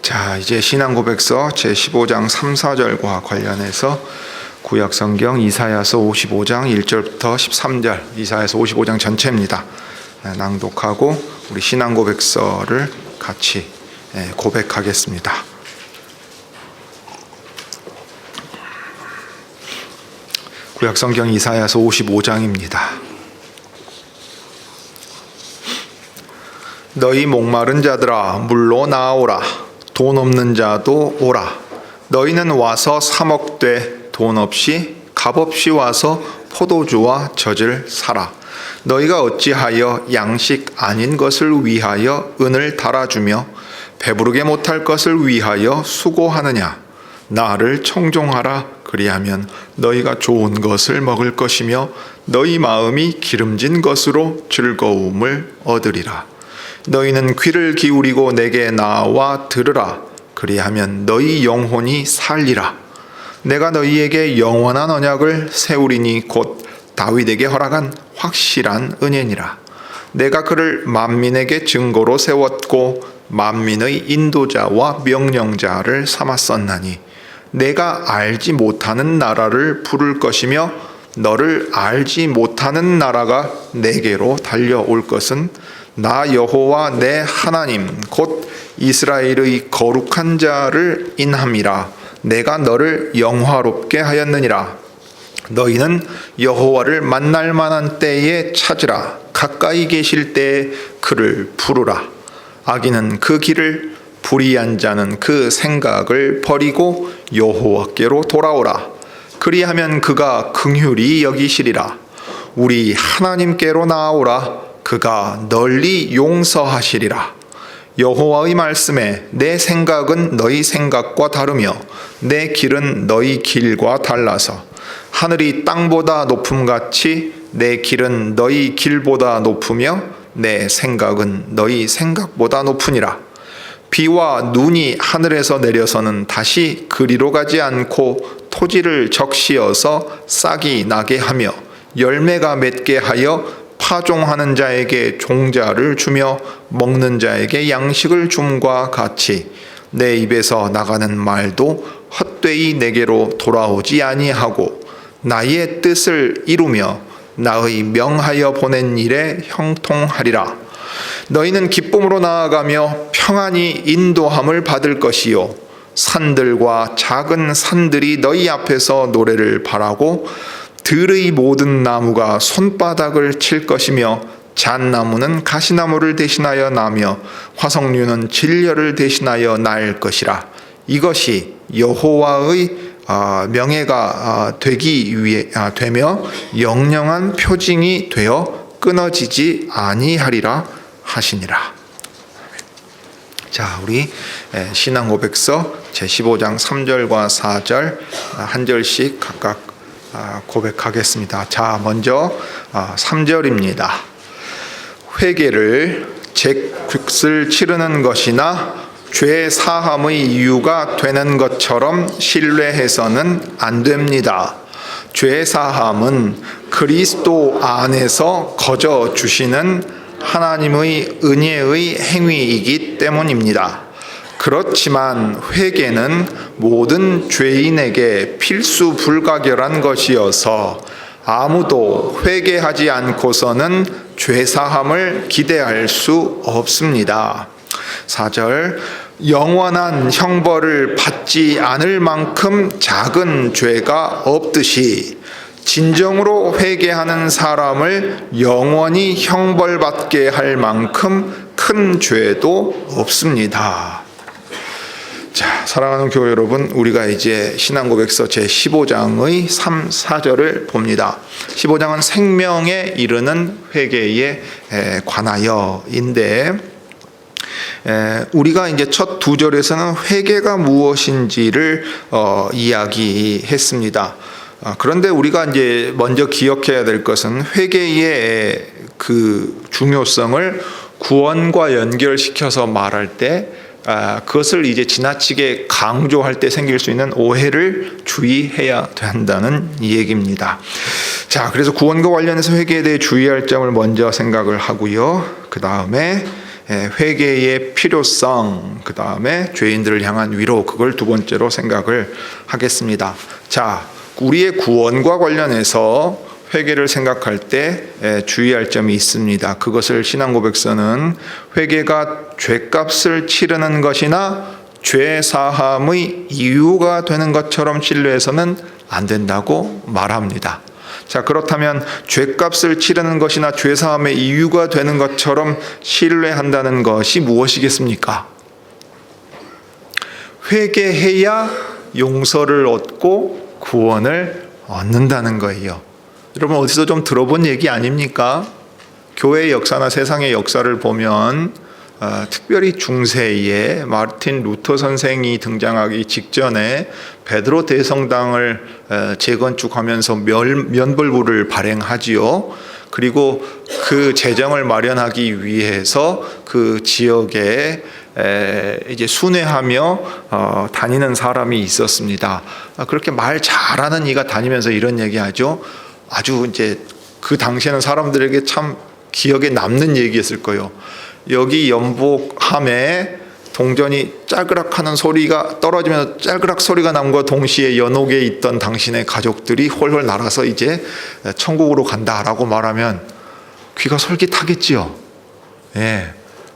자, 이제 신앙고백서 제15장 3, 4절과 관련해서 구약성경 이사야서 55장 1절부터 13절, 이사야서 55장 전체입니다. 낭독하고 우리 신앙고백서를 같이 고백하겠습니다. 구약성경 이사야서 55장입니다. 너희 목마른 자들아 물로 나아오라. 돈 없는 자도 오라. 너희는 와서 사 먹되 돈 없이 값없이 와서 포도주와 젖을 사라. 너희가 어찌하여 양식 아닌 것을 위하여 은을 달아주며 배부르게 못할 것을 위하여 수고하느냐. 나를 청종하라. 그리하면 너희가 좋은 것을 먹을 것이며 너희 마음이 기름진 것으로 즐거움을 얻으리라. 너희는 귀를 기울이고 내게 나와 들으라. 그리하면 너희 영혼이 살리라. 내가 너희에게 영원한 언약을 세우리니 곧 다윗에게 허락한 확실한 은혜니라. 내가 그를 만민에게 증거로 세웠고 만민의 인도자와 명령자를 삼았었나니 내가 알지 못하는 나라를 부를 것이며 너를 알지 못하는 나라가 내게로 달려올 것은 나 여호와 내 하나님 곧 이스라엘의 거룩한 자를 인함이라. 내가 너를 영화롭게 하였느니라. 너희는 여호와를 만날 만한 때에 찾으라. 가까이 계실 때에 그를 부르라. 악인은 그 길을, 불의한 자는 그 생각을 버리고 여호와께로 돌아오라. 그리하면 그가 긍휼히 여기시리라. 우리 하나님께로 나아오라. 그가 널리 용서하시리라. 여호와의 말씀에 내 생각은 너희 생각과 다르며 내 길은 너희 길과 달라서 하늘이 땅보다 높음같이 내 길은 너희 길보다 높으며 내 생각은 너희 생각보다 높으니라. 비와 눈이 하늘에서 내려서는 다시 그리로 가지 않고 토지를 적시어서 싹이 나게 하며 열매가 맺게 하여 파종하는 자에게 종자를 주며 먹는 자에게 양식을 줌과 같이 내 입에서 나가는 말도 헛되이 내게로 돌아오지 아니하고 나의 뜻을 이루며 나의 명하여 보낸 일에 형통하리라. 너희는 기쁨으로 나아가며 평안히 인도함을 받을 것이요 산들과 작은 산들이 너희 앞에서 노래를 바라고 들의 모든 나무가 손바닥을 칠 것이며 잣나무는 가시나무를 대신하여 나며 화석류는 진려를 대신하여 날 것이라. 이것이 여호와의 명예가 되며 영영한 표징이 되어 끊어지지 아니하리라 하시니라. 자, 우리 신앙고백서 제15장 3절과 4절 한 절씩 각각 고백하겠습니다. 자, 먼저 3절입니다. 회개를 제 몫을 치르는 것이나 죄 사함의 이유가 되는 것처럼 신뢰해서는 안 됩니다. 죄 사함은 그리스도 안에서 거저 주시는 하나님의 은혜의 행위이기 때문입니다. 그렇지만 회개는 모든 죄인에게 필수 불가결한 것이어서 아무도 회개하지 않고서는 죄사함을 기대할 수 없습니다. 4절, 영원한 형벌을 받지 않을 만큼 작은 죄가 없듯이 진정으로 회개하는 사람을 영원히 형벌받게 할 만큼 큰 죄도 없습니다. 자, 사랑하는 교회 여러분, 우리가 이제 신앙고백서 제15장의 3, 4절을 봅니다. 15장은 생명에 이르는 회개에 관하여인데 우리가 이제 첫 두 절에서는 회개가 무엇인지를 이야기했습니다. 그런데 우리가 이제 먼저 기억해야 될 것은 회개의 그 중요성을 구원과 연결시켜서 말할 때 그것을 이제 지나치게 강조할 때 생길 수 있는 오해를 주의해야 한다는 얘기입니다. 자, 그래서 구원과 관련해서 회개에 대해 주의할 점을 먼저 생각을 하고요. 그 다음에 회개의 필요성, 그 다음에 죄인들을 향한 위로, 그걸 두 번째로 생각을 하겠습니다. 자, 우리의 구원과 관련해서 회개를 생각할 때 주의할 점이 있습니다. 그것을 신앙고백서는 회개가 죄값을 치르는 것이나 죄 사함의 이유가 되는 것처럼 신뢰해서는 안 된다고 말합니다. 자, 그렇다면 죄값을 치르는 것이나 죄 사함의 이유가 되는 것처럼 신뢰한다는 것이 무엇이겠습니까? 회개해야 용서를 얻고 구원을 얻는다는 거예요. 여러분, 어디서 좀 들어본 얘기 아닙니까? 교회의 역사나 세상의 역사를 보면 특별히 중세에 마르틴 루터 선생이 등장하기 직전에 베드로 대성당을 재건축하면서 면벌부를 발행하지요. 그리고 그 재정을 마련하기 위해서 그 지역에 이제 순회하며 다니는 사람이 있었습니다. 그렇게 말 잘하는 이가 다니면서 이런 얘기하죠. 아주 이제 그 당시에는 사람들에게 참 기억에 남는 얘기였을 거예요. 여기 연복함에 동전이 짤그락 하는 소리가 떨어지면서 짤그락 소리가 남과 동시에 연옥에 있던 당신의 가족들이 홀홀 날아서 이제 천국으로 간다라고 말하면 귀가 솔깃하겠지요. 예.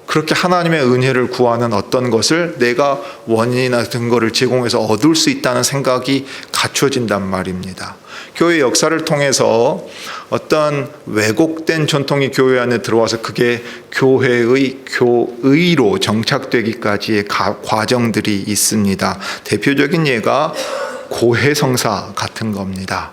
그렇게 하나님의 은혜를 구하는 어떤 것을 내가 원인이나 근거를 제공해서 얻을 수 있다는 생각이 갖춰진단 말입니다. 교회 역사를 통해서 어떤 왜곡된 전통이 교회 안에 들어와서 그게 교회의 교의로 정착되기까지의 과정들이 있습니다. 대표적인 예가 고해성사 같은 겁니다.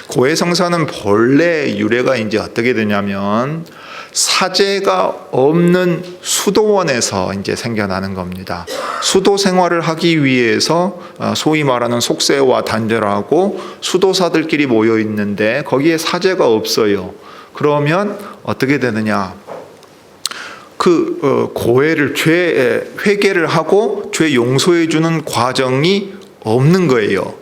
고해성사는 본래 유래가 이제 어떻게 되냐면 사제가 없는 수도원에서 이제 생겨나는 겁니다. 수도 생활을 하기 위해서 소위 말하는 속세와 단절하고 수도사들끼리 모여 있는데 거기에 사제가 없어요. 그러면 어떻게 되느냐? 그 고해를 회개를 하고 죄 용서해 주는 과정이 없는 거예요.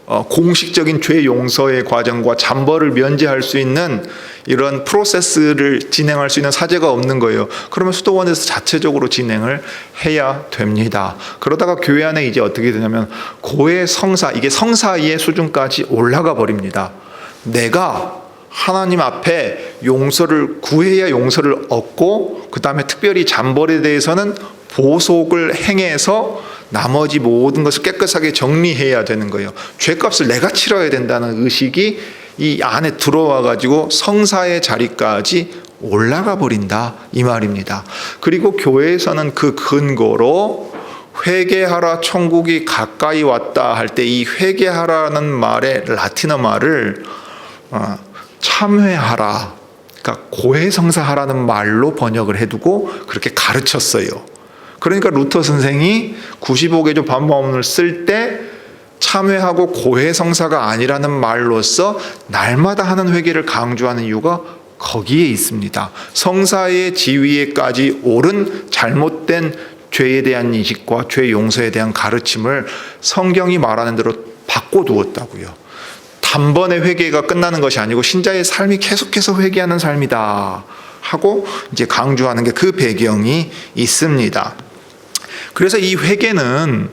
공식적인 죄 용서의 과정과 잠벌을 면제할 수 있는 이런 프로세스를 진행할 수 있는 사제가 없는 거예요. 그러면 수도원에서 자체적으로 진행을 해야 됩니다. 그러다가 교회 안에 이제 어떻게 되냐면 고해 성사, 이게 성사의 수준까지 올라가 버립니다. 내가 하나님 앞에 용서를 구해야 용서를 얻고, 그 다음에 특별히 잠벌에 대해서는 보속을 행해서 나머지 모든 것을 깨끗하게 정리해야 되는 거예요. 죄값을 내가 치러야 된다는 의식이 이 안에 들어와 가지고 성사의 자리까지 올라가 버린다, 이 말입니다. 그리고 교회에서는 그 근거로 회개하라 천국이 가까이 왔다 할 때 이 회개하라는 말의 라틴어 말을 참회하라, 그러니까 고해성사하라는 말로 번역을 해두고 그렇게 가르쳤어요. 그러니까 루터 선생이 95개조 반박문을 쓸 때 참회하고 고해성사가 아니라는 말로써 날마다 하는 회개를 강조하는 이유가 거기에 있습니다. 성사의 지위에까지 오른 잘못된 죄에 대한 인식과 죄 용서에 대한 가르침을 성경이 말하는 대로 바꿔두었다고요. 단번에 회개가 끝나는 것이 아니고 신자의 삶이 계속해서 회개하는 삶이다 하고 이제 강조하는 게 그 배경이 있습니다. 그래서 이 회개는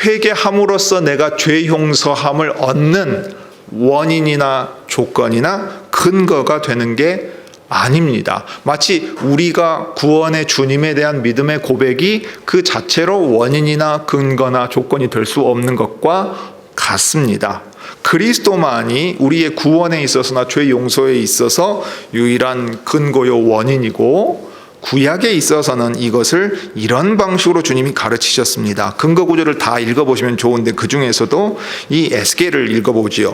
회개함으로써 내가 죄 용서함을 얻는 원인이나 조건이나 근거가 되는 게 아닙니다. 마치 우리가 구원의 주님에 대한 믿음의 고백이 그 자체로 원인이나 근거나 조건이 될 수 없는 것과 같습니다. 그리스도만이 우리의 구원에 있어서나 죄 용서에 있어서 유일한 근거요 원인이고, 구약에 있어서는 이것을 이런 방식으로 주님이 가르치셨습니다. 근거 구절을 다 읽어보시면 좋은데 그 중에서도 이 에스겔을 읽어보지요.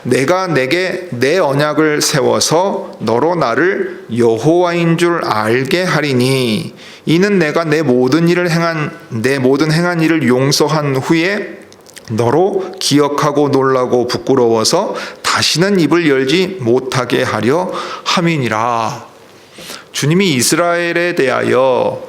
내가 내게 내 언약을 세워서 너로 나를 여호와인 줄 알게 하리니 이는 내가 내 모든 행한 일을 용서한 후에 너로 기억하고 놀라고 부끄러워서 다시는 입을 열지 못하게 하려 함이니라. 주님이 이스라엘에 대하여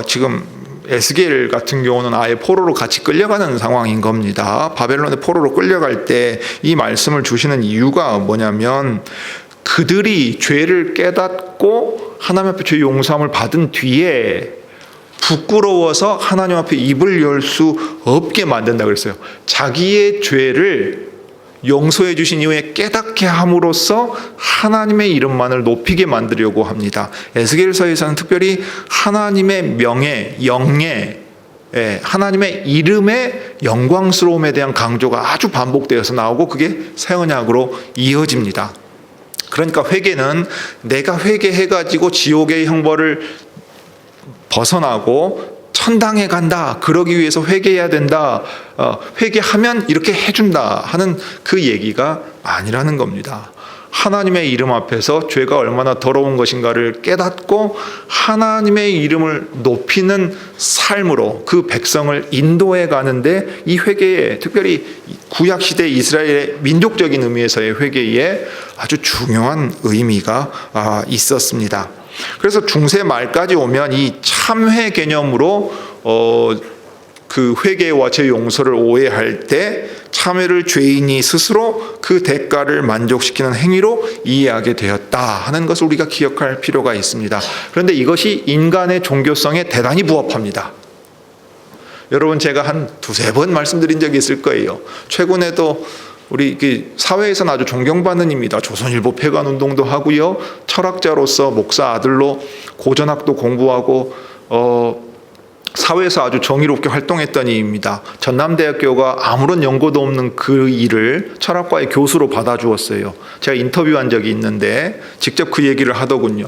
지금 에스겔 같은 경우는 아예 포로로 같이 끌려가는 상황인 겁니다. 바벨론의 포로로 끌려갈 때 이 말씀을 주시는 이유가 뭐냐면, 그들이 죄를 깨닫고 하나님 앞에 죄 용서함을 받은 뒤에 부끄러워서 하나님 앞에 입을 열 수 없게 만든다 그랬어요. 자기의 죄를 용서해 주신 이후에 깨닫게 함으로써 하나님의 이름만을 높이게 만들려고 합니다. 에스겔서에서는 특별히 하나님의 명예, 영예, 하나님의 이름의 영광스러움에 대한 강조가 아주 반복되어서 나오고 그게 새 언약으로 이어집니다. 그러니까 회개는 내가 회개해가지고 지옥의 형벌을 벗어나고 천당에 간다, 그러기 위해서 회개해야 된다, 회개하면 이렇게 해준다 하는 그 얘기가 아니라는 겁니다. 하나님의 이름 앞에서 죄가 얼마나 더러운 것인가를 깨닫고 하나님의 이름을 높이는 삶으로 그 백성을 인도해 가는데, 이 회개에, 특별히 구약시대 이스라엘의 민족적인 의미에서의 회개에 아주 중요한 의미가 있었습니다. 그래서 중세 말까지 오면 이 참회 개념으로 그 회개와 죄 용서를 오해할 때 참회를 죄인이 스스로 그 대가를 만족시키는 행위로 이해하게 되었다 하는 것을 우리가 기억할 필요가 있습니다. 그런데 이것이 인간의 종교성에 대단히 부합합니다. 여러분, 제가 한 두세 번 말씀드린 적이 있을 거예요. 최근에도 우리 사회에서는 아주 존경받는 입니다. 조선일보 폐간운동도 하고요, 철학자로서 목사 아들로 고전학도 공부하고 사회에서 아주 정의롭게 활동했던 이입니다. 전남대학교가 아무런 연고도 없는 그 일을 철학과의 교수로 받아주었어요. 제가 인터뷰한 적이 있는데 직접 그 얘기를 하더군요.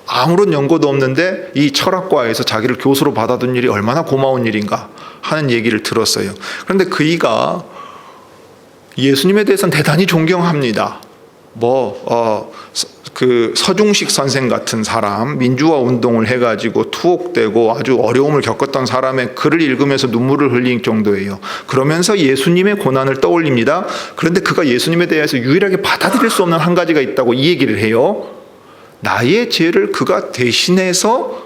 아무런 연고도 없는데 이 철학과에서 자기를 교수로 받아둔 일이 얼마나 고마운 일인가 하는 얘기를 들었어요. 그런데 그이가 예수님에 대해서는 대단히 존경합니다. 그 서중식 선생 같은 사람, 민주화 운동을 해가지고 투옥되고 아주 어려움을 겪었던 사람의 글을 읽으면서 눈물을 흘릴 정도예요. 그러면서 예수님의 고난을 떠올립니다. 그런데 그가 예수님에 대해서 유일하게 받아들일 수 없는 한 가지가 있다고 이 얘기를 해요. 나의 죄를 그가 대신해서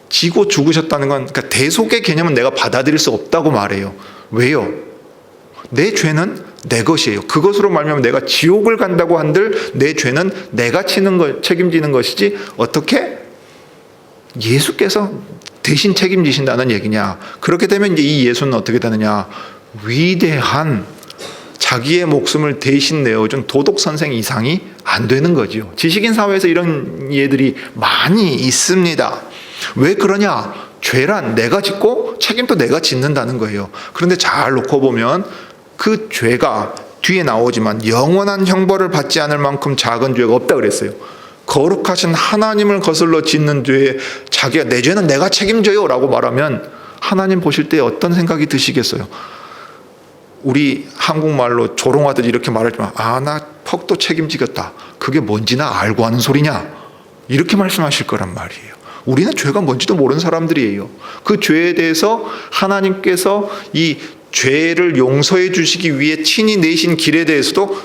지고 죽으셨다는 건, 그러니까 대속의 개념은 내가 받아들일 수 없다고 말해요. 왜요? 내 죄는 내 것이에요. 그것으로 말미암아 내가 지옥을 간다고 한들 내 죄는 내가 책임지는 것이지 어떻게 예수께서 대신 책임지신다는 얘기냐. 그렇게 되면 이제 이 예수는 어떻게 되느냐, 위대한 자기의 목숨을 대신 내어준 도덕 선생 이상이 안 되는 거죠. 지식인 사회에서 이런 예들이 많이 있습니다. 왜 그러냐? 죄란 내가 짓고 책임도 내가 짓는다는 거예요. 그런데 잘 놓고 보면 그 죄가 뒤에 나오지만 영원한 형벌을 받지 않을 만큼 작은 죄가 없다 그랬어요. 거룩하신 하나님을 거슬러 짓는 죄에 자기가 내 죄는 내가 책임져요 라고 말하면 하나님 보실 때 어떤 생각이 드시겠어요? 우리 한국말로 조롱하듯 이렇게 말하지만 나 퍽도 책임지겠다, 그게 뭔지나 알고 하는 소리냐, 이렇게 말씀하실 거란 말이에요. 우리는 죄가 뭔지도 모르는 사람들이에요. 그 죄에 대해서 하나님께서 이 죄를 용서해 주시기 위해 친히 내신 길에 대해서도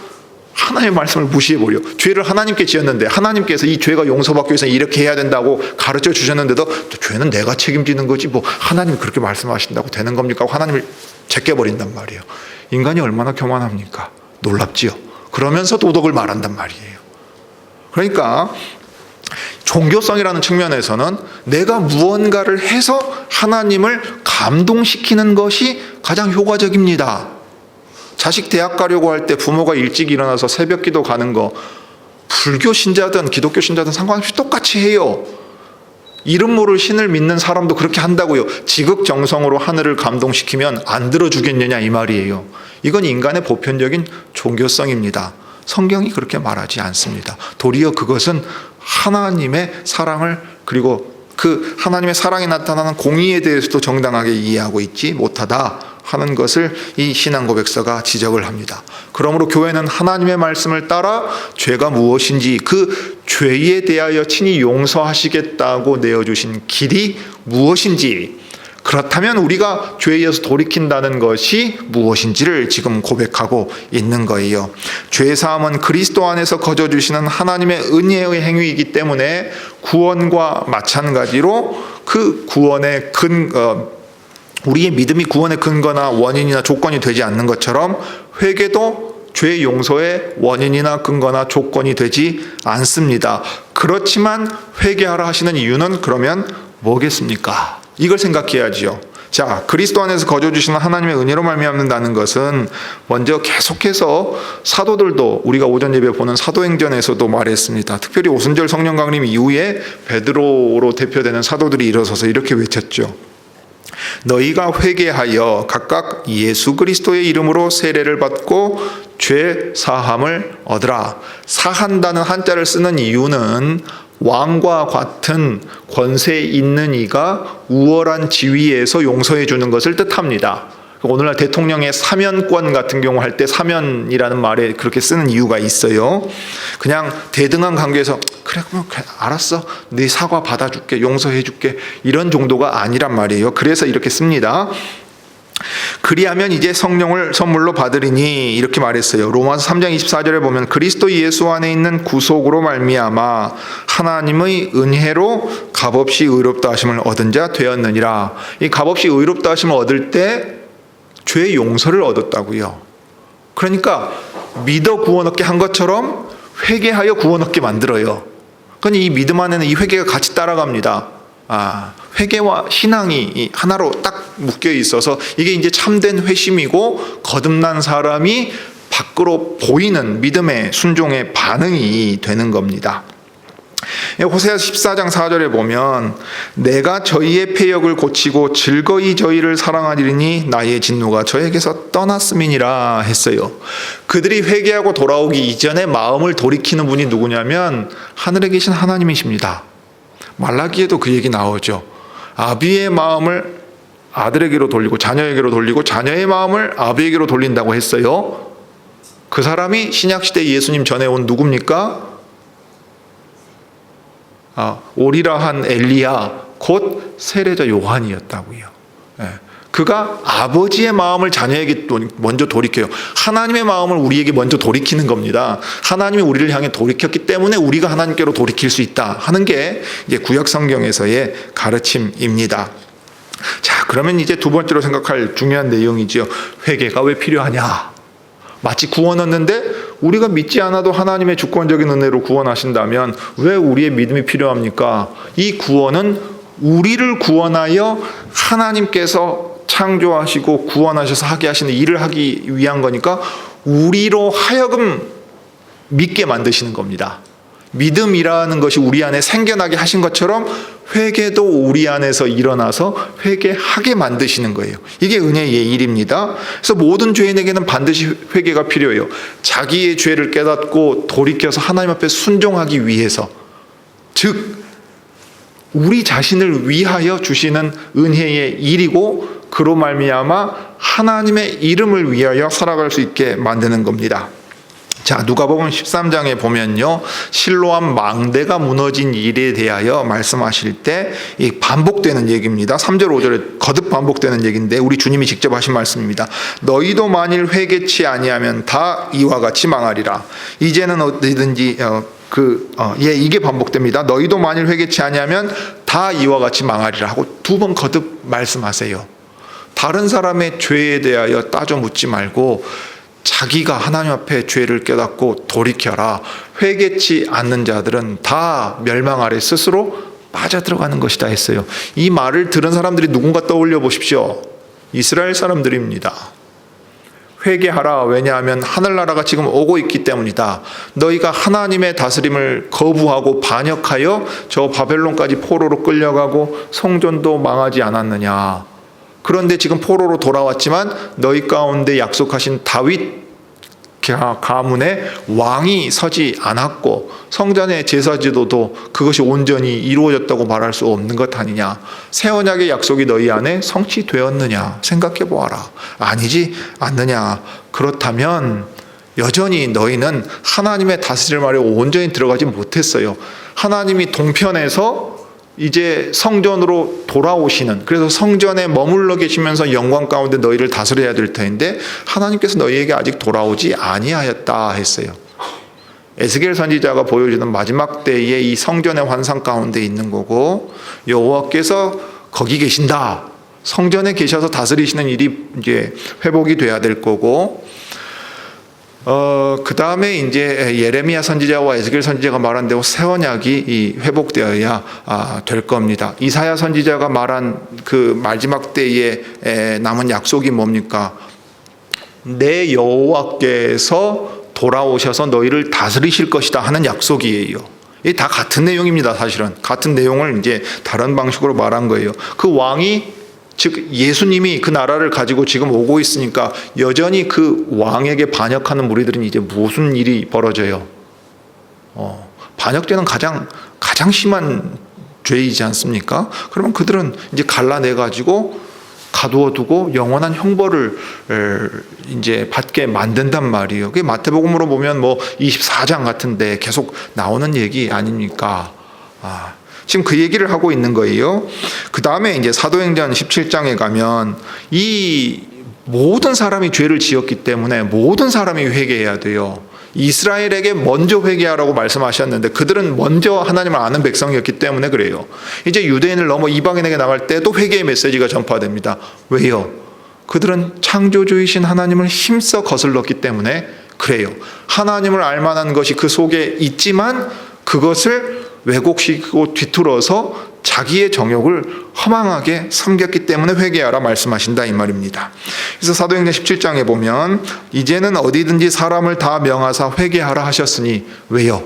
하나님의 말씀을 무시해버려. 죄를 하나님께 지었는데 하나님께서 이 죄가 용서받기 위해서 이렇게 해야 된다고 가르쳐 주셨는데도 죄는 내가 책임지는 거지 하나님이 그렇게 말씀하신다고 되는 겁니까? 하나님을 제껴버린단 말이에요. 인간이 얼마나 교만합니까? 놀랍지요. 그러면서 도덕을 말한단 말이에요. 그러니까 종교성이라는 측면에서는 내가 무언가를 해서 하나님을 감동시키는 것이 가장 효과적입니다. 자식 대학 가려고 할 때 부모가 일찍 일어나서 새벽 기도 가는 거 불교 신자든 기독교 신자든 상관없이 똑같이 해요. 이름 모를 신을 믿는 사람도 그렇게 한다고요. 지극정성으로 하늘을 감동시키면 안 들어주겠느냐 이 말이에요. 이건 인간의 보편적인 종교성입니다. 성경이 그렇게 말하지 않습니다. 도리어 그것은 하나님의 사랑을, 그리고 그 하나님의 사랑이 나타나는 공의에 대해서도 정당하게 이해하고 있지 못하다 하는 것을 이 신앙고백서가 지적을 합니다. 그러므로 교회는 하나님의 말씀을 따라 죄가 무엇인지, 그 죄에 대하여 친히 용서하시겠다고 내어주신 길이 무엇인지, 그렇다면 우리가 죄에 의해서 돌이킨다는 것이 무엇인지를 지금 고백하고 있는 거예요. 죄사함은 그리스도 안에서 거저주시는 하나님의 은혜의 행위이기 때문에 구원과 마찬가지로 그 구원의 우리의 믿음이 구원의 근거나 원인이나 조건이 되지 않는 것처럼 회개도 죄 용서의 원인이나 근거나 조건이 되지 않습니다. 그렇지만 회개하라 하시는 이유는 그러면 뭐겠습니까? 이걸 생각해야지요. 자, 그리스도 안에서 거저 주시는 하나님의 은혜로 말미암는다는 것은 먼저 계속해서 사도들도 우리가 오전 예배 보는 사도행전에서도 말했습니다. 특별히 오순절 성령 강림 이후에 베드로로 대표되는 사도들이 일어서서 이렇게 외쳤죠. 너희가 회개하여 각각 예수 그리스도의 이름으로 세례를 받고 죄 사함을 얻으라. 사한다는 한자를 쓰는 이유는 왕과 같은 권세 있는 이가 우월한 지위에서 용서해 주는 것을 뜻합니다. 오늘날 대통령의 사면권 같은 경우 할 때 사면이라는 말에 그렇게 쓰는 이유가 있어요. 그냥 대등한 관계에서 그래 그럼 알았어, 네 사과 받아줄게, 용서해 줄게, 이런 정도가 아니란 말이에요. 그래서 이렇게 씁니다. 그리하면 이제 성령을 선물로 받으리니 이렇게 말했어요. 로마서 3장 24절에 보면 그리스도 예수 안에 있는 구속으로 말미암아 하나님의 은혜로 값없이 의롭다 하심을 얻은 자 되었느니라. 이 값없이 의롭다 하심을 얻을 때 죄의 용서를 얻었다고요. 그러니까 믿어 구원 얻게 한 것처럼 회개하여 구원 얻게 만들어요. 그러니 이 믿음 안에는 이 회개가 같이 따라갑니다. 회개와 신앙이 하나로 딱 묶여 있어서 이게 이제 참된 회심이고 거듭난 사람이 밖으로 보이는 믿음의 순종의 반응이 되는 겁니다. 호세아서 14장 4절에 보면 내가 저희의 패역을 고치고 즐거이 저희를 사랑하리니 나의 진노가 저에게서 떠났음이니라 했어요. 그들이 회개하고 돌아오기 이전에 마음을 돌이키는 분이 누구냐면 하늘에 계신 하나님이십니다. 말라기에도 그 얘기 나오죠. 아비의 마음을 아들에게로 돌리고 자녀에게로 돌리고 자녀의 마음을 아비에게로 돌린다고 했어요. 그 사람이 신약시대 예수님 전에 온 누굽니까? 오리라 한 엘리야 곧 세례자 요한이었다고요. 그가 아버지의 마음을 자녀에게 먼저 돌이켜요. 하나님의 마음을 우리에게 먼저 돌이키는 겁니다. 하나님이 우리를 향해 돌이켰기 때문에 우리가 하나님께로 돌이킬 수 있다 하는 게 이제 구약 성경에서의 가르침입니다. 자, 그러면 이제 두 번째로 생각할 중요한 내용이죠. 회개가 왜 필요하냐? 마치 구원 얻는데 우리가 믿지 않아도 하나님의 주권적인 은혜로 구원하신다면 왜 우리의 믿음이 필요합니까? 이 구원은 우리를 구원하여 하나님께서 창조하시고 구원하셔서 하게 하시는 일을 하기 위한 거니까 우리로 하여금 믿게 만드시는 겁니다. 믿음이라는 것이 우리 안에 생겨나게 하신 것처럼 회개도 우리 안에서 일어나서 회개하게 만드시는 거예요. 이게 은혜의 일입니다. 그래서 모든 죄인에게는 반드시 회개가 필요해요. 자기의 죄를 깨닫고 돌이켜서 하나님 앞에 순종하기 위해서, 즉 우리 자신을 위하여 주시는 은혜의 일이고 그로 말미암아 하나님의 이름을 위하여 살아갈 수 있게 만드는 겁니다. 자, 누가복음 13장에 보면요, 실로암 망대가 무너진 일에 대하여 말씀하실 때 이 반복되는 얘기입니다. 3절 5절에 거듭 반복되는 얘기인데 우리 주님이 직접 하신 말씀입니다. 너희도 만일 회개치 아니하면 다 이와 같이 망하리라. 이제는 어디든지 이게 반복됩니다. 너희도 만일 회개치 아니하면 다 이와 같이 망하리라 하고 두 번 거듭 말씀하세요. 다른 사람의 죄에 대하여 따져 묻지 말고 자기가 하나님 앞에 죄를 깨닫고 돌이켜라. 회개치 않는 자들은 다 멸망 아래 스스로 빠져들어가는 것이다 했어요. 이 말을 들은 사람들이 누군가 떠올려 보십시오. 이스라엘 사람들입니다. 회개하라. 왜냐하면 하늘나라가 지금 오고 있기 때문이다. 너희가 하나님의 다스림을 거부하고 반역하여 저 바벨론까지 포로로 끌려가고 성전도 망하지 않았느냐. 그런데 지금 포로로 돌아왔지만 너희 가운데 약속하신 다윗 가문에 왕이 서지 않았고 성전의 제사지도도 그것이 온전히 이루어졌다고 말할 수 없는 것 아니냐. 새 언약의 약속이 너희 안에 성취되었느냐 생각해 보아라. 아니지 않느냐. 그렇다면 여전히 너희는 하나님의 다스릴 말에 온전히 들어가지 못했어요. 하나님이 동편에서 이제 성전으로 돌아오시는, 그래서 성전에 머물러 계시면서 영광 가운데 너희를 다스려야 될 터인데 하나님께서 너희에게 아직 돌아오지 아니하였다 했어요. 에스겔 선지자가 보여주는 마지막 때의 이 성전의 환상 가운데 있는 거고, 여호와께서 거기 계신다, 성전에 계셔서 다스리시는 일이 이제 회복이 돼야 될 거고, 그 다음에 이제 예레미야 선지자와 에스겔 선지자가 말한 대로 새 언약이 회복되어야 될 겁니다. 이사야 선지자가 말한 그 마지막 때에 남은 약속이 뭡니까? 내 여호와께서 돌아오셔서 너희를 다스리실 것이다 하는 약속이에요. 이게 다 같은 내용입니다. 사실은 같은 내용을 이제 다른 방식으로 말한 거예요. 그 왕이, 즉 예수님이 그 나라를 가지고 지금 오고 있으니까 여전히 그 왕에게 반역하는 무리들은 이제 무슨 일이 벌어져요? 반역죄는 가장 심한 죄이지 않습니까? 그러면 그들은 이제 갈라내 가지고 가두어 두고 영원한 형벌을 이제 받게 만든단 말이에요. 그게 마태복음으로 보면 뭐 24장 같은데 계속 나오는 얘기 아닙니까? 지금 그 얘기를 하고 있는 거예요. 그 다음에 이제 사도행전 17장에 가면 이 모든 사람이 죄를 지었기 때문에 모든 사람이 회개해야 돼요. 이스라엘에게 먼저 회개하라고 말씀하셨는데 그들은 먼저 하나님을 아는 백성이었기 때문에 그래요. 이제 유대인을 넘어 이방인에게 나갈 때도 회개의 메시지가 전파됩니다. 왜요? 그들은 창조주이신 하나님을 힘써 거슬렀기 때문에 그래요. 하나님을 알만한 것이 그 속에 있지만 그것을 왜곡시키고 뒤틀어서 자기의 정욕을 허망하게 섬겼기 때문에 회개하라 말씀하신다 이 말입니다. 그래서 사도행전 17장에 보면 이제는 어디든지 사람을 다 명하사 회개하라 하셨으니 왜요?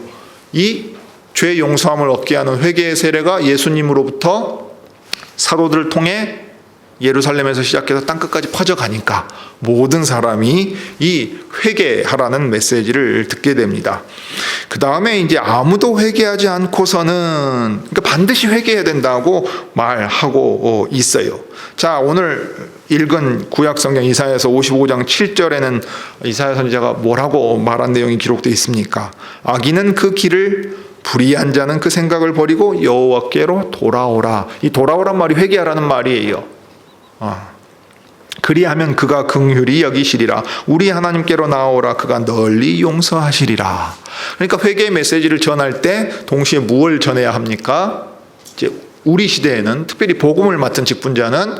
이 죄 용서함을 얻게 하는 회개의 세례가 예수님으로부터 사도들을 통해 예루살렘에서 시작해서 땅끝까지 퍼져가니까 모든 사람이 이 회개하라는 메시지를 듣게 됩니다. 그 다음에 이제 아무도 회개하지 않고서는, 그러니까 반드시 회개해야 된다고 말하고 있어요. 자, 오늘 읽은 구약성경 이사야서 55장 7절에는 이사야 선지자가 뭐라고 말한 내용이 기록되어 있습니까? 악인은 그 길을, 불의한 자는 그 생각을 버리고 여호와께로 돌아오라. 이 돌아오란 말이 회개하라는 말이에요. 그리하면 그가 긍휼히 여기시리라. 우리 하나님께로 나오라. 그가 널리 용서하시리라. 그러니까 회개의 메시지를 전할 때 동시에 무엇을 전해야 합니까? 이제 우리 시대에는 특별히 복음을 맡은 직분자는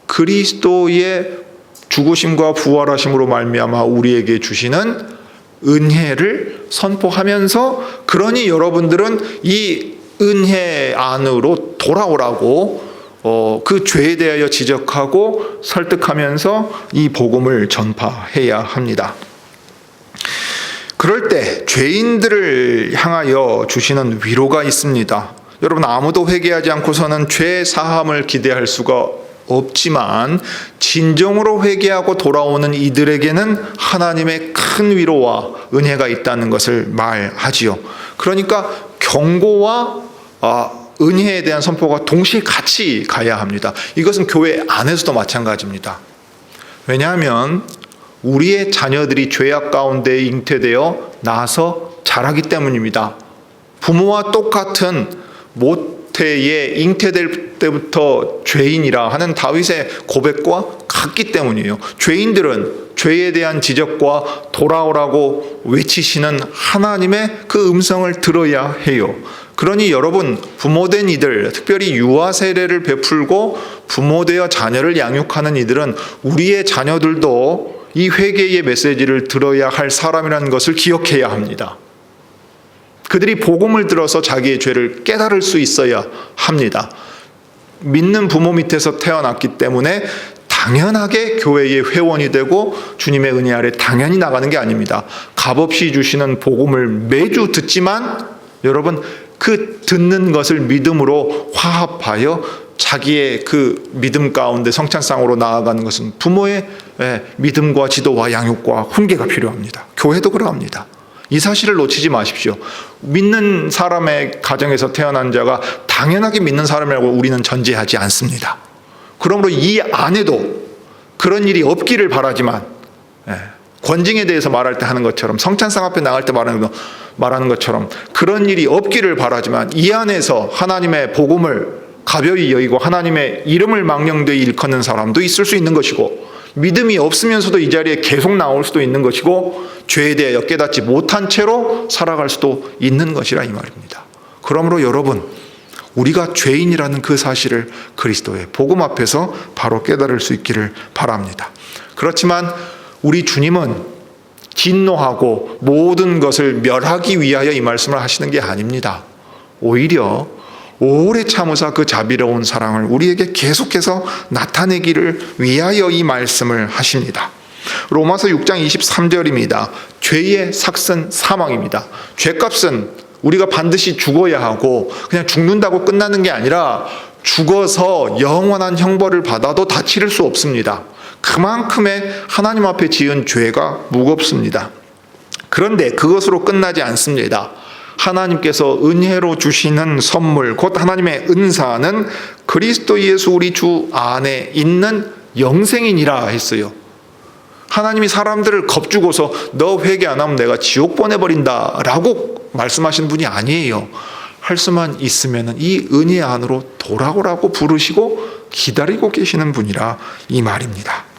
그리스도의 죽으심과 부활하심으로 말미암아 우리에게 주시는 은혜를 선포하면서, 그러니 여러분들은 이 은혜 안으로 돌아오라고 그 죄에 대하여 지적하고 설득하면서 이 복음을 전파해야 합니다. 그럴 때 죄인들을 향하여 주시는 위로가 있습니다. 여러분, 아무도 회개하지 않고서는 죄 사함을 기대할 수가 없지만 진정으로 회개하고 돌아오는 이들에게는 하나님의 큰 위로와 은혜가 있다는 것을 말하지요. 그러니까 경고와 은혜에 대한 선포가 동시에 같이 가야 합니다. 이것은 교회 안에서도 마찬가지입니다. 왜냐하면 우리의 자녀들이 죄악 가운데 잉태되어 나서 자라기 때문입니다. 부모와 똑같은 모태에 잉태될 때부터 죄인이라 하는 다윗의 고백과 같기 때문이에요. 죄인들은 죄에 대한 지적과 돌아오라고 외치시는 하나님의 그 음성을 들어야 해요. 그러니 여러분, 부모된 이들, 특별히 유아 세례를 베풀고 부모되어 자녀를 양육하는 이들은 우리의 자녀들도 이 회개의 메시지를 들어야 할 사람이라는 것을 기억해야 합니다. 그들이 복음을 들어서 자기의 죄를 깨달을 수 있어야 합니다. 믿는 부모 밑에서 태어났기 때문에 당연하게 교회의 회원이 되고 주님의 은혜 아래 당연히 나가는 게 아닙니다. 값없이 주시는 복음을 매주 듣지만 여러분, 그 듣는 것을 믿음으로 화합하여 자기의 그 믿음 가운데 성찬상으로 나아가는 것은 부모의 믿음과 지도와 양육과 훈계가 필요합니다. 교회도 그러합니다. 이 사실을 놓치지 마십시오. 믿는 사람의 가정에서 태어난 자가 당연하게 믿는 사람이라고 우리는 전제하지 않습니다. 그러므로 이 안에도 그런 일이 없기를 바라지만, 권징에 대해서 말할 때 하는 것처럼, 성찬상 앞에 나갈 때 말하는 것처럼 그런 일이 없기를 바라지만 이 안에서 하나님의 복음을 가벼이 여기고 하나님의 이름을 망령되이 일컫는 사람도 있을 수 있는 것이고, 믿음이 없으면서도 이 자리에 계속 나올 수도 있는 것이고, 죄에 대하여 깨닫지 못한 채로 살아갈 수도 있는 것이라 이 말입니다. 그러므로 여러분, 우리가 죄인이라는 그 사실을 그리스도의 복음 앞에서 바로 깨달을 수 있기를 바랍니다. 그렇지만 우리 주님은 진노하고 모든 것을 멸하기 위하여 이 말씀을 하시는 게 아닙니다. 오히려 오래 참으사 그 자비로운 사랑을 우리에게 계속해서 나타내기를 위하여 이 말씀을 하십니다. 로마서 6장 23절입니다. 죄의 삭은 사망입니다. 죄값은 우리가 반드시 죽어야 하고 그냥 죽는다고 끝나는 게 아니라 죽어서 영원한 형벌을 받아도 다 치를 수 없습니다. 그만큼의 하나님 앞에 지은 죄가 무겁습니다. 그런데 그것으로 끝나지 않습니다. 하나님께서 은혜로 주시는 선물, 곧 하나님의 은사는 그리스도 예수 우리 주 안에 있는 영생이니라 했어요. 하나님이 사람들을 겁주고서 너 회개 안 하면 내가 지옥 보내버린다 라고 말씀하시는 분이 아니에요. 할 수만 있으면 이 은혜 안으로 돌아오라고 부르시고 기다리고 계시는 분이라 이 말입니다.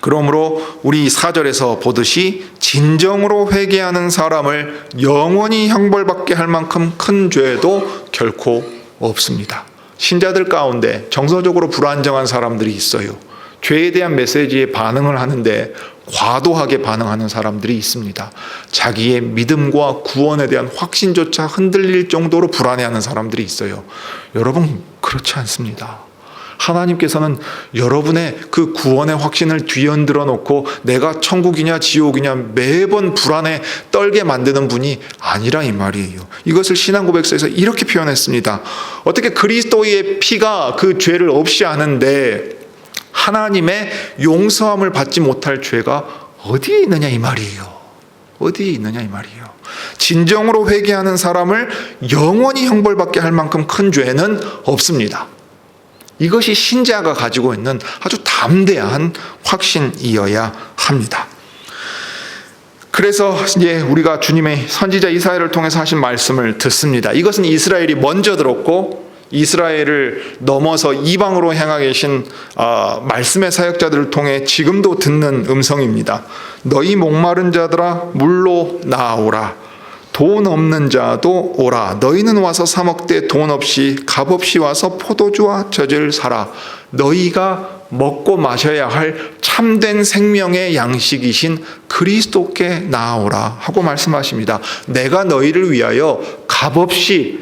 그러므로 우리 4절에서 보듯이 진정으로 회개하는 사람을 영원히 형벌받게 할 만큼 큰 죄도 결코 없습니다. 신자들 가운데 정서적으로 불안정한 사람들이 있어요. 죄에 대한 메시지에 반응을 하는데 과도하게 반응하는 사람들이 있습니다. 자기의 믿음과 구원에 대한 확신조차 흔들릴 정도로 불안해하는 사람들이 있어요. 여러분, 그렇지 않습니다. 하나님께서는 여러분의 그 구원의 확신을 뒤흔들어 놓고 내가 천국이냐 지옥이냐 매번 불안에 떨게 만드는 분이 아니라 이 말이에요. 이것을 신앙고백서에서 이렇게 표현했습니다. 어떻게 그리스도의 피가 그 죄를 없이 하는데 하나님의 용서함을 받지 못할 죄가 어디에 있느냐 이 말이에요. 어디에 있느냐 이 말이에요. 진정으로 회개하는 사람을 영원히 형벌받게 할 만큼 큰 죄는 없습니다. 이것이 신자가 가지고 있는 아주 담대한 확신이어야 합니다. 그래서 이제 우리가 주님의 선지자 이사야를 통해서 하신 말씀을 듣습니다. 이것은 이스라엘이 먼저 들었고 이스라엘을 넘어서 이방으로 향하 계신 말씀의 사역자들을 통해 지금도 듣는 음성입니다. 너희 목마른 자들아 물로 나아오라. 돈 없는 자도 오라. 너희는 와서 사 먹되 돈 없이 값 없이 와서 포도주와 젖을 사라. 너희가 먹고 마셔야 할 참된 생명의 양식이신 그리스도께 나아오라 하고 말씀하십니다. 내가 너희를 위하여 값 없이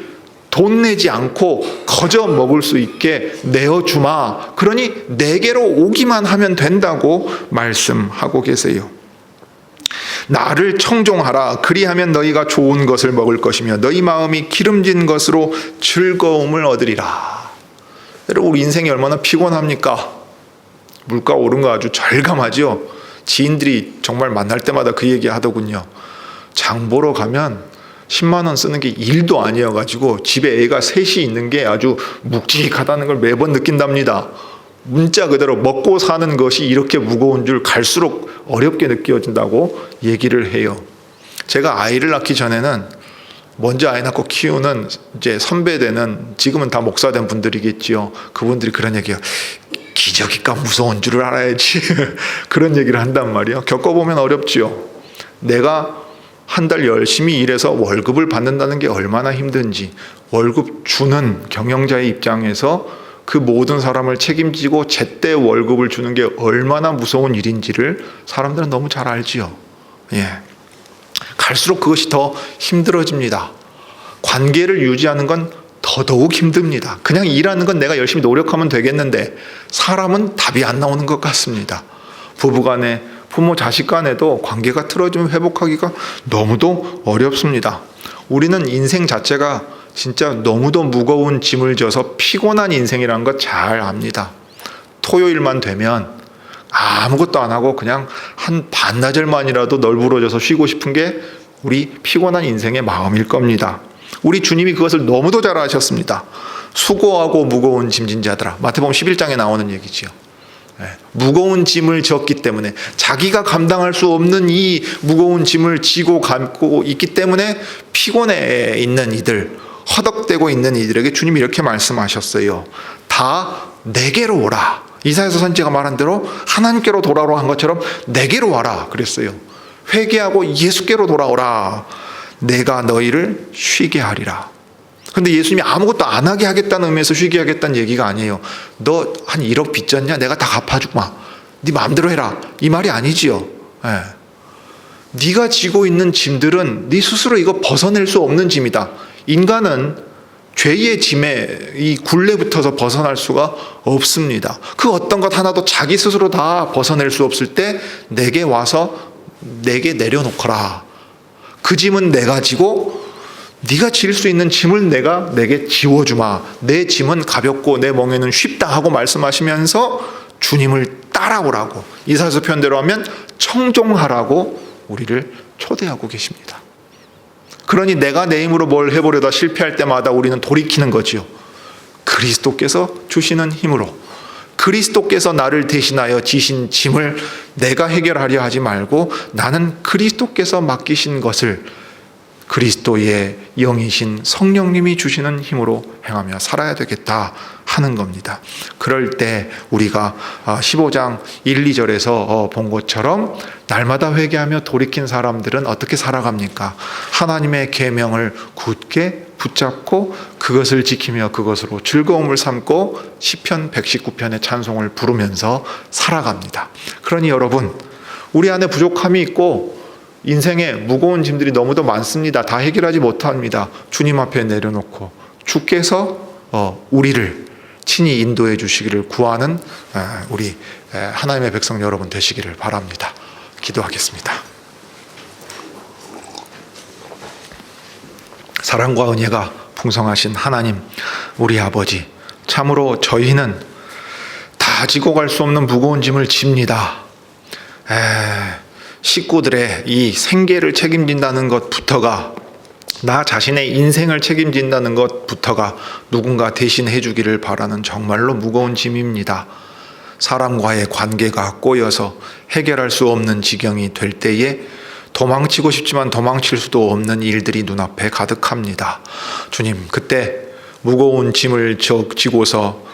돈 내지 않고 거저 먹을 수 있게 내어주마. 그러니 내게로 오기만 하면 된다고 말씀하고 계세요. 나를 청종하라. 그리하면 너희가 좋은 것을 먹을 것이며 너희 마음이 기름진 것으로 즐거움을 얻으리라. 여러분, 우리 인생이 얼마나 피곤합니까? 물가 오른 거 아주 절감하죠. 지인들이 정말 만날 때마다 그 얘기 하더군요. 장 보러 가면 10만 원 쓰는 게 일도 아니어가지고 집에 애가 셋이 있는 게 아주 묵직하다는 걸 매번 느낀답니다. 문자 그대로 먹고 사는 것이 이렇게 무거운 줄 갈수록 어렵게 느껴진다고 얘기를 해요. 제가 아이를 낳기 전에는 먼저 아이 낳고 키우는 이제 선배되는 지금은 다 목사된 분들이겠지요. 그분들이 그런 얘기해요. 기저귀가 무서운 줄을 알아야지. 그런 얘기를 한단 말이에요. 겪어보면 어렵지요. 내가 한 달 열심히 일해서 월급을 받는다는 게 얼마나 힘든지, 월급 주는 경영자의 입장에서 그 모든 사람을 책임지고 제때 월급을 주는 게 얼마나 무서운 일인지를 사람들은 너무 잘 알지요. 예. 갈수록 그것이 더 힘들어집니다. 관계를 유지하는 건 더더욱 힘듭니다. 그냥 일하는 건 내가 열심히 노력하면 되겠는데 사람은 답이 안 나오는 것 같습니다. 부부간에, 부모 자식 간에도 관계가 틀어지면 회복하기가 너무도 어렵습니다. 우리는 인생 자체가 진짜 너무도 무거운 짐을 져서 피곤한 인생이라는 거 잘 압니다. 토요일만 되면 아무것도 안 하고 그냥 한 반나절만이라도 널브러져서 쉬고 싶은 게 우리 피곤한 인생의 마음일 겁니다. 우리 주님이 그것을 너무도 잘 아셨습니다. 수고하고 무거운 짐진 자들아. 마태복음 11장에 나오는 얘기지요. 무거운 짐을 졌기 때문에, 자기가 감당할 수 없는 이 무거운 짐을 지고 감고 있기 때문에 피곤해 있는 이들, 허덕대고 있는 이들에게 주님이 이렇게 말씀하셨어요. 다 내게로 오라. 이사야서 선지자가 말한 대로 하나님께로 돌아오라 한 것처럼 내게로 와라 그랬어요. 회개하고 예수께로 돌아오라. 내가 너희를 쉬게 하리라. 근데 예수님이 아무것도 안 하게 하겠다는 의미에서 쉬게 하겠다는 얘기가 아니에요. 너 한 1억 빚졌냐? 내가 다 갚아주마. 네 마음대로 해라. 이 말이 아니지요. 예. 네가 지고 있는 짐들은 네 스스로 이거 벗어낼 수 없는 짐이다. 인간은 죄의 짐에 이 굴레 붙어서 벗어날 수가 없습니다. 그 어떤 것 하나도 자기 스스로 다 벗어낼 수 없을 때 내게 와서 내게 내려놓거라. 그 짐은 내가 지고 네가 질 수 있는 짐을 내게 지워주마. 내 짐은 가볍고 내 멍에는 쉽다 하고 말씀하시면서 주님을 따라오라고, 이사야서 표현대로 하면 청종하라고 우리를 초대하고 계십니다. 그러니 내가 내 힘으로 뭘 해보려다 실패할 때마다 우리는 돌이키는 거지요. 그리스도께서 주시는 힘으로, 그리스도께서 나를 대신하여 지신 짐을 내가 해결하려 하지 말고 나는 그리스도께서 맡기신 것을 그리스도의 영이신 성령님이 주시는 힘으로 행하며 살아야 되겠다 하는 겁니다. 그럴 때 우리가 15장 1, 2절에서 본 것처럼 날마다 회개하며 돌이킨 사람들은 어떻게 살아갑니까? 하나님의 계명을 굳게 붙잡고 그것을 지키며 그것으로 즐거움을 삼고 시편 119편의 찬송을 부르면서 살아갑니다. 그러니 여러분, 우리 안에 부족함이 있고 인생에 무거운 짐들이 너무도 많습니다. 다 해결하지 못합니다. 주님 앞에 내려놓고 주께서 우리를 친히 인도해 주시기를 구하는 우리 하나님의 백성 여러분 되시기를 바랍니다. 기도하겠습니다. 사랑과 은혜가 풍성하신 하나님, 우리 아버지, 참으로 저희는 다 지고 갈 수 없는 무거운 짐을 집니다. 식구들의 이 생계를 책임진다는 것부터가, 나 자신의 인생을 책임진다는 것부터가 누군가 대신해 주기를 바라는 정말로 무거운 짐입니다. 사람과의 관계가 꼬여서 해결할 수 없는 지경이 될 때에 도망치고 싶지만 도망칠 수도 없는 일들이 눈앞에 가득합니다. 주님, 그때 무거운 짐을 지고서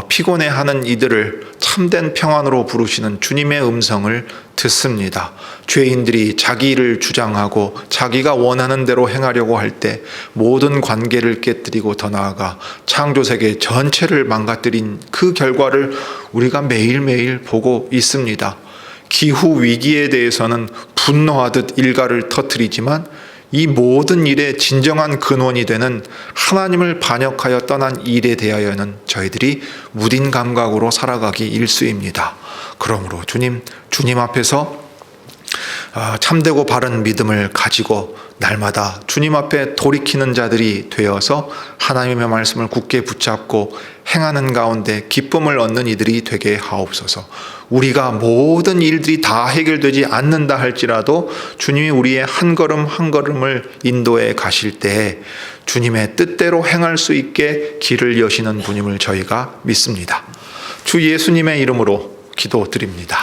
피곤해하는 이들을 참된 평안으로 부르시는 주님의 음성을 듣습니다. 죄인들이 자기 일을 주장하고 자기가 원하는 대로 행하려고 할 때 모든 관계를 깨뜨리고 더 나아가 창조세계 전체를 망가뜨린 그 결과를 우리가 매일매일 보고 있습니다. 기후 위기에 대해서는 분노하듯 일가를 터뜨리지만 이 모든 일의 진정한 근원이 되는 하나님을 반역하여 떠난 일에 대하여는 저희들이 무딘 감각으로 살아가기 일쑤입니다. 그러므로 주님 앞에서 참되고 바른 믿음을 가지고 날마다 주님 앞에 돌이키는 자들이 되어서 하나님의 말씀을 굳게 붙잡고 행하는 가운데 기쁨을 얻는 이들이 되게 하옵소서. 우리가 모든 일들이 다 해결되지 않는다 할지라도 주님이 우리의 한 걸음 한 걸음을 인도해 가실 때 주님의 뜻대로 행할 수 있게 길을 여시는 분임을 저희가 믿습니다. 주 예수님의 이름으로 기도드립니다.